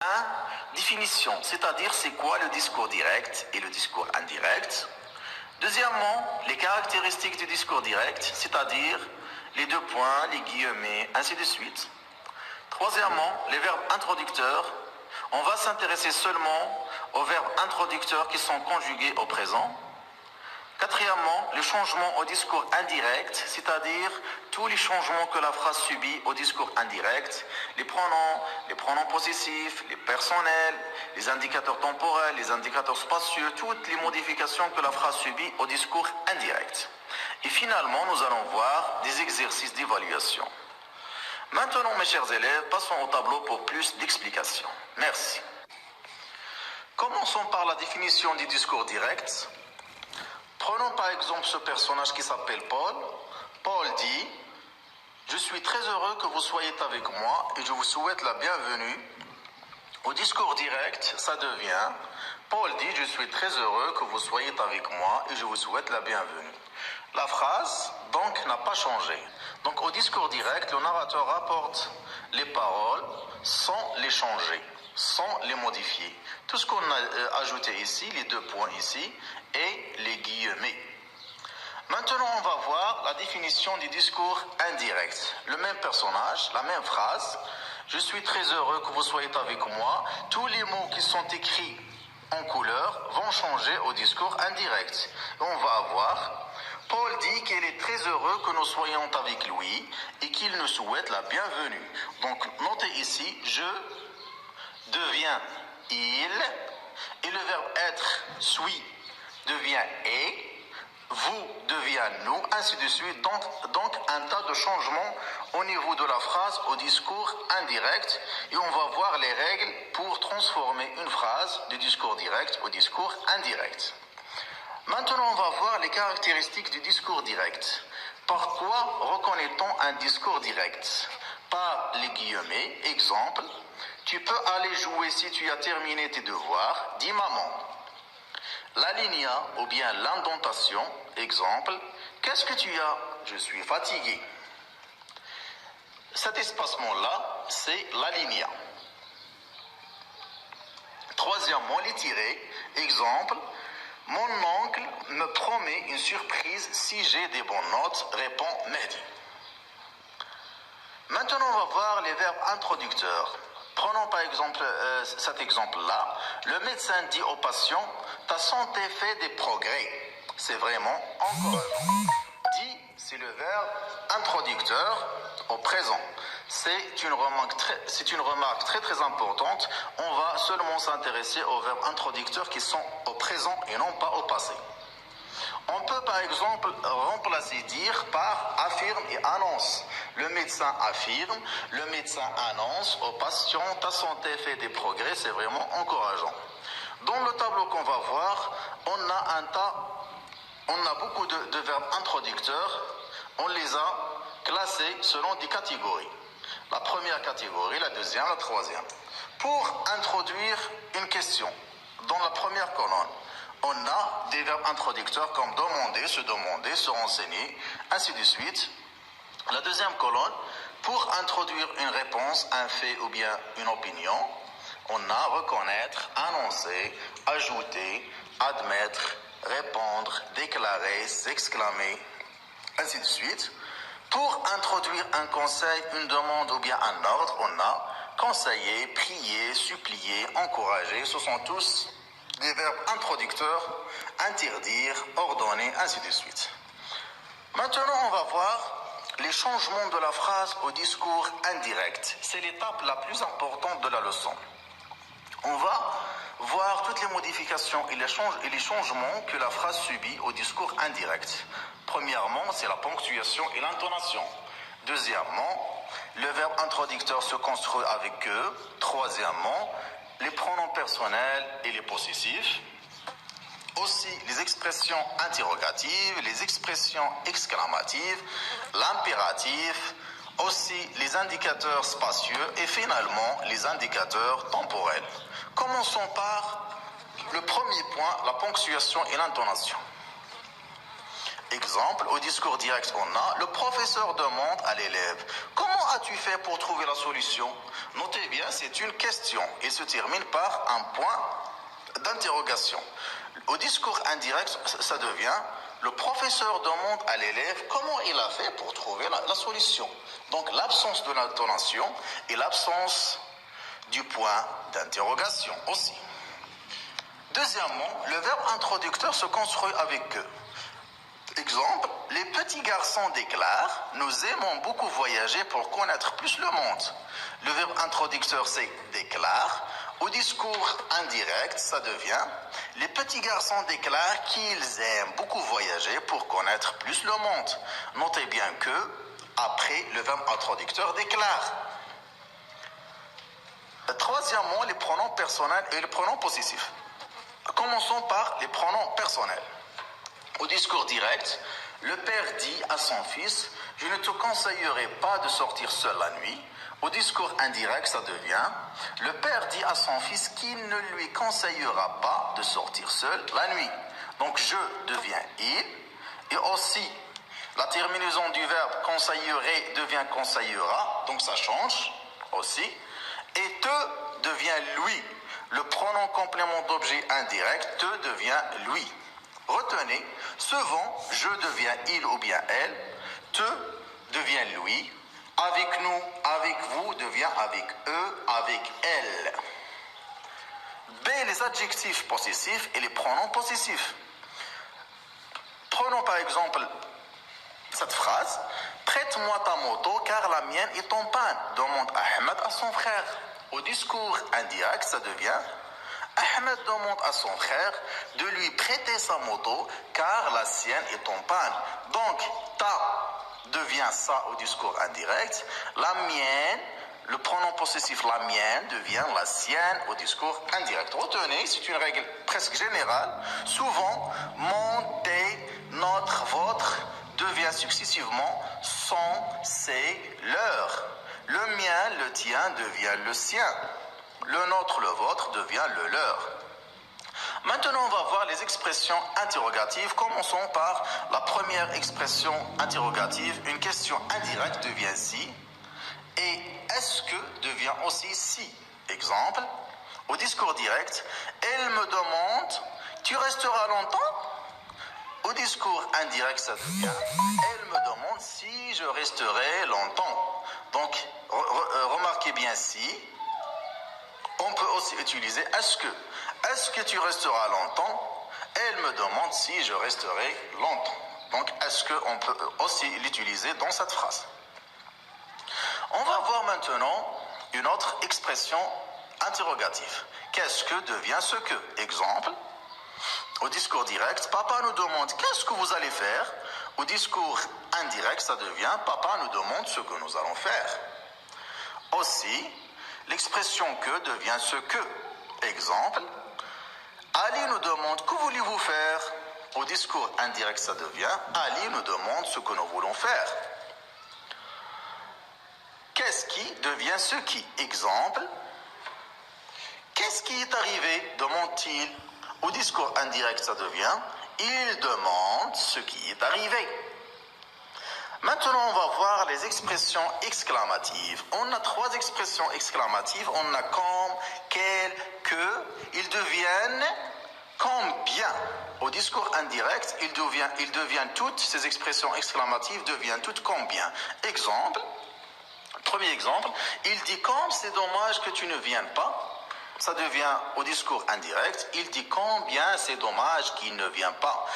1. Définition, c'est-à-dire c'est quoi le discours direct et le discours indirect. Deuxièmement, les caractéristiques du discours direct, c'est-à-dire les deux points, les guillemets, ainsi de suite. Troisièmement, les verbes introducteurs. On va s'intéresser seulement aux verbes introducteurs qui sont conjugués au présent. Quatrièmement, le changement au discours indirect, c'est-à-dire tous les changements que la phrase subit au discours indirect, les pronoms possessifs, les personnels, les indicateurs temporels, les indicateurs spatieux, toutes les modifications que la phrase subit au discours indirect. Et finalement, nous allons voir des exercices d'évaluation. Maintenant, mes chers élèves, passons au tableau pour plus d'explications. Merci. Commençons par la définition du discours direct. Prenons par exemple ce personnage qui s'appelle Paul. Paul dit « Je suis très heureux que vous soyez avec moi et je vous souhaite la bienvenue ». Au discours direct, ça devient « Paul dit « Je suis très heureux que vous soyez avec moi et je vous souhaite la bienvenue ». La phrase, donc, n'a pas changé. Donc, au discours direct, le narrateur rapporte les paroles sans les changer, sans les modifier. Tout ce qu'on a ajouté ici, les deux points ici, et les guillemets. Maintenant, on va voir la définition du discours indirect. Le même personnage, la même phrase. Je suis très heureux que vous soyez avec moi. Tous les mots qui sont écrits en couleur vont changer au discours indirect. On va avoir Paul dit qu'il est très heureux que nous soyons avec lui et qu'il nous souhaite la bienvenue. Donc, notez ici, je devient il et le verbe être, suis, devient est, vous devient nous, ainsi de suite. Donc un tas de changements au niveau de la phrase au discours indirect et on va voir les règles pour transformer une phrase du discours direct au discours indirect. Maintenant, on va voir les caractéristiques du discours direct. Par quoi reconnaît-on un discours direct? Par les guillemets. Exemple, tu peux aller jouer si tu as terminé tes devoirs, dit maman. L'alinéa ou bien l'indentation. Exemple, qu'est-ce que tu as? Je suis fatigué. Cet espacement-là, c'est l'alinéa. Troisièmement, les tirés. Exemple, mon oncle me promet une surprise si j'ai des bonnes notes, répond Mehdi. Maintenant, on va voir les verbes introducteurs. Prenons par exemple cet exemple-là. Le médecin dit au patient, ta santé fait des progrès. C'est vraiment encourageant. Dit, c'est le verbe introducteur au présent. C'est une remarque très importante. On va seulement s'intéresser aux verbes introducteurs qui sont au présent et non pas au passé. On peut par exemple remplacer dire par affirme et annonce. Le médecin affirme, le médecin annonce au patient ta santé fait des progrès, c'est vraiment encourageant. Dans le tableau qu'on va voir, on a beaucoup de verbes introducteurs. On les a classés selon des catégories. La première catégorie, la deuxième, la troisième. Pour introduire une question, dans la première colonne, on a des verbes introducteurs comme demander, se renseigner, ainsi de suite. La deuxième colonne, pour introduire une réponse, un fait ou bien une opinion, on a reconnaître, annoncer, ajouter, admettre, répondre, déclarer, s'exclamer, ainsi de suite. Pour introduire un conseil, une demande ou bien un ordre, on a conseiller, prier, supplier, encourager. Ce sont tous des verbes introducteurs, interdire, ordonner, ainsi de suite. Maintenant, on va voir les changements de la phrase au discours indirect. C'est l'étape la plus importante de la leçon. On va voir toutes les modifications et les changements que la phrase subit au discours indirect. Premièrement, c'est la ponctuation et l'intonation. Deuxièmement, le verbe introducteur se construit avec eux. Troisièmement, les pronoms personnels et les possessifs. Aussi, les expressions interrogatives, les expressions exclamatives, l'impératif, aussi les indicateurs spatieux et finalement les indicateurs temporels. Commençons par le premier point, la ponctuation et l'intonation. Exemple, au discours direct, on a le professeur demande à l'élève « Comment as-tu fait pour trouver la solution? Notez bien, c'est une question et se termine par un point d'interrogation. Au discours indirect, ça devient le professeur demande à l'élève comment il a fait pour trouver la solution. Donc l'absence de l'intonation et l'absence du point d'interrogation aussi. Deuxièmement, le verbe introducteur se construit avec eux. Exemple, les petits garçons déclarent « Nous aimons beaucoup voyager pour connaître plus le monde ». Le verbe introducteur, c'est « déclare ». Au discours indirect, ça devient « Les petits garçons déclarent qu'ils aiment beaucoup voyager pour connaître plus le monde ». Notez bien que, après, le verbe introducteur déclare. Troisièmement, les pronoms personnels et les pronoms possessifs. Commençons par les pronoms personnels. Au discours direct, le père dit à son fils « Je ne te conseillerais pas de sortir seul la nuit ». Au discours indirect, ça devient « Le père dit à son fils qu'il ne lui conseillera pas de sortir seul la nuit ». Donc « je » devient « il ». Et aussi, la terminaison du verbe « conseillerait » devient « conseillera ». Donc ça change aussi. Et « te » devient « lui ». Le pronom complément d'objet indirect « te » devient « lui ». Retenez, souvent, je deviens il ou bien elle, te devient lui, avec nous, avec vous devient avec eux, avec elle. B, les adjectifs possessifs et les pronoms possessifs. Prenons par exemple cette phrase, prête-moi ta moto car la mienne est en panne, demande Ahmed à son frère. Au discours indirect, ça devient Ahmed demande à son frère de lui prêter sa moto car la sienne est en panne. Donc, ta devient ça au discours indirect. La mienne, le pronom possessif la mienne devient la sienne au discours indirect. Retenez, c'est une règle presque générale. Souvent, mon, tes, notre, votre devient successivement son, c'est, leur. Le mien, le tien devient le sien. Le nôtre, le vôtre devient le leur. Maintenant, on va voir les expressions interrogatives. Commençons par la première expression interrogative. Une question indirecte devient si. Et est-ce que devient aussi si. Exemple, au discours direct, elle me demande, tu resteras longtemps? Au discours indirect, ça devient, elle me demande si je resterai longtemps. Donc, remarquez bien si. On peut aussi utiliser est-ce que tu resteras longtemps? Elle me demande si je resterai longtemps. Donc, est-ce qu'on peut aussi l'utiliser dans cette phrase? On va voir maintenant une autre expression interrogative. Qu'est-ce que devient ce que? Exemple, au discours direct, papa nous demande qu'est-ce que vous allez faire? Au discours indirect, ça devient papa nous demande ce que nous allons faire. Aussi, l'expression que devient ce que. Exemple, Ali nous demande que voulez-vous faire? Au discours indirect, ça devient Ali nous demande ce que nous voulons faire. Qu'est-ce qui devient ce qui? Exemple, qu'est-ce qui est arrivé? Demande-t-il. Au discours indirect, ça devient il demande ce qui est arrivé. Maintenant, on va voir les expressions exclamatives. On a trois expressions exclamatives. On a comme, quel, que. Ils deviennent combien. Au discours indirect, ils deviennent toutes ces expressions exclamatives deviennent toutes combien. Exemple, premier exemple, il dit comme c'est dommage que tu ne viennes pas. Ça devient au discours indirect, il dit combien c'est dommage qu'il ne vient pas.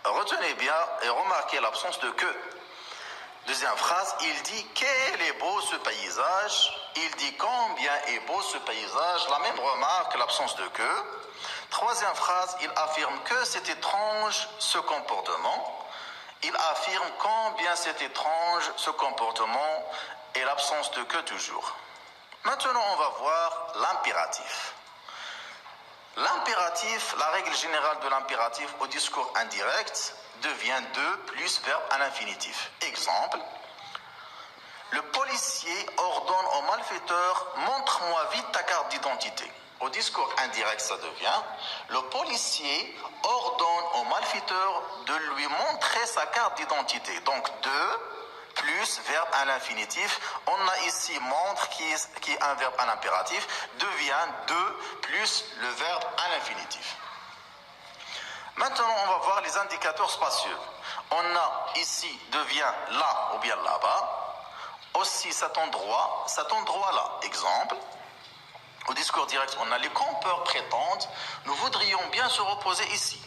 Retenez bien et remarquez l'absence de que. Deuxième phrase, il dit quel est beau ce paysage. Il dit combien est beau ce paysage. La même remarque, l'absence de que. Troisième phrase, il affirme que c'est étrange ce comportement. Il affirme combien c'est étrange ce comportement et l'absence de que toujours. Maintenant, on va voir l'impératif. L'impératif, la règle générale de l'impératif au discours indirect devient 2 plus verbe à l'infinitif. Exemple, le policier ordonne au malfaiteur « Montre-moi vite ta carte d'identité ». Au discours indirect, ça devient le policier ordonne au malfaiteur de lui montrer sa carte d'identité. Donc 2 plus verbe à l'infinitif. On a ici montre qui est un verbe à l'impératif, devient de plus le verbe à l'infinitif. Maintenant, on va voir les indicateurs spatiaux. On a ici devient là ou bien là-bas. Aussi cet endroit-là. Exemple, au discours direct, on a les compeurs prétendent. Nous voudrions bien se reposer ici.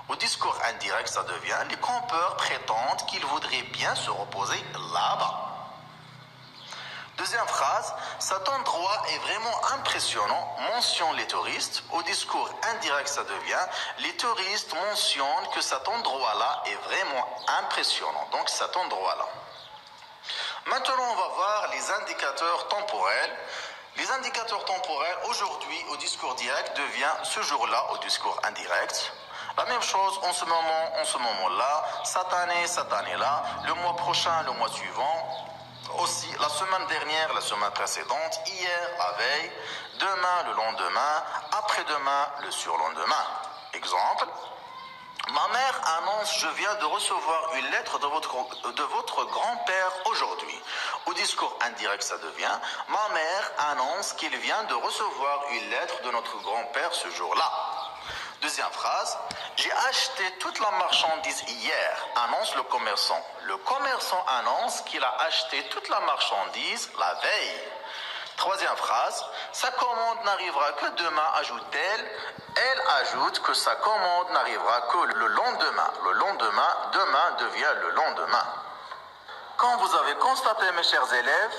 Au discours indirect, ça devient les compeurs prétendent qu'ils voudraient bien se reposer là-bas. Deuxième phrase, cet endroit est vraiment impressionnant, mentionne les touristes. Au discours indirect, ça devient les touristes mentionnent que cet endroit-là est vraiment impressionnant. Donc cet endroit-là. Maintenant, on va voir les indicateurs temporels. Les indicateurs temporels, aujourd'hui, au discours direct, devient ce jour-là au discours indirect. La même chose en ce moment-là, cette année-là, le mois prochain, le mois suivant. Aussi, la semaine dernière, la semaine précédente, hier, la veille, demain, le lendemain, après-demain, le surlendemain. Exemple. Ma mère annonce, je viens de recevoir une lettre de votre grand-père aujourd'hui. Au discours indirect, ça devient, ma mère annonce qu'il vient de recevoir une lettre de notre grand-père ce jour-là. Deuxième phrase, j'ai acheté toute la marchandise hier, annonce le commerçant. Le commerçant annonce qu'il a acheté toute la marchandise la veille. Troisième phrase, sa commande n'arrivera que demain, ajoute-t-elle. Elle ajoute que sa commande n'arrivera que le lendemain. Le lendemain, demain devient le lendemain. Comme vous avez constaté, mes chers élèves,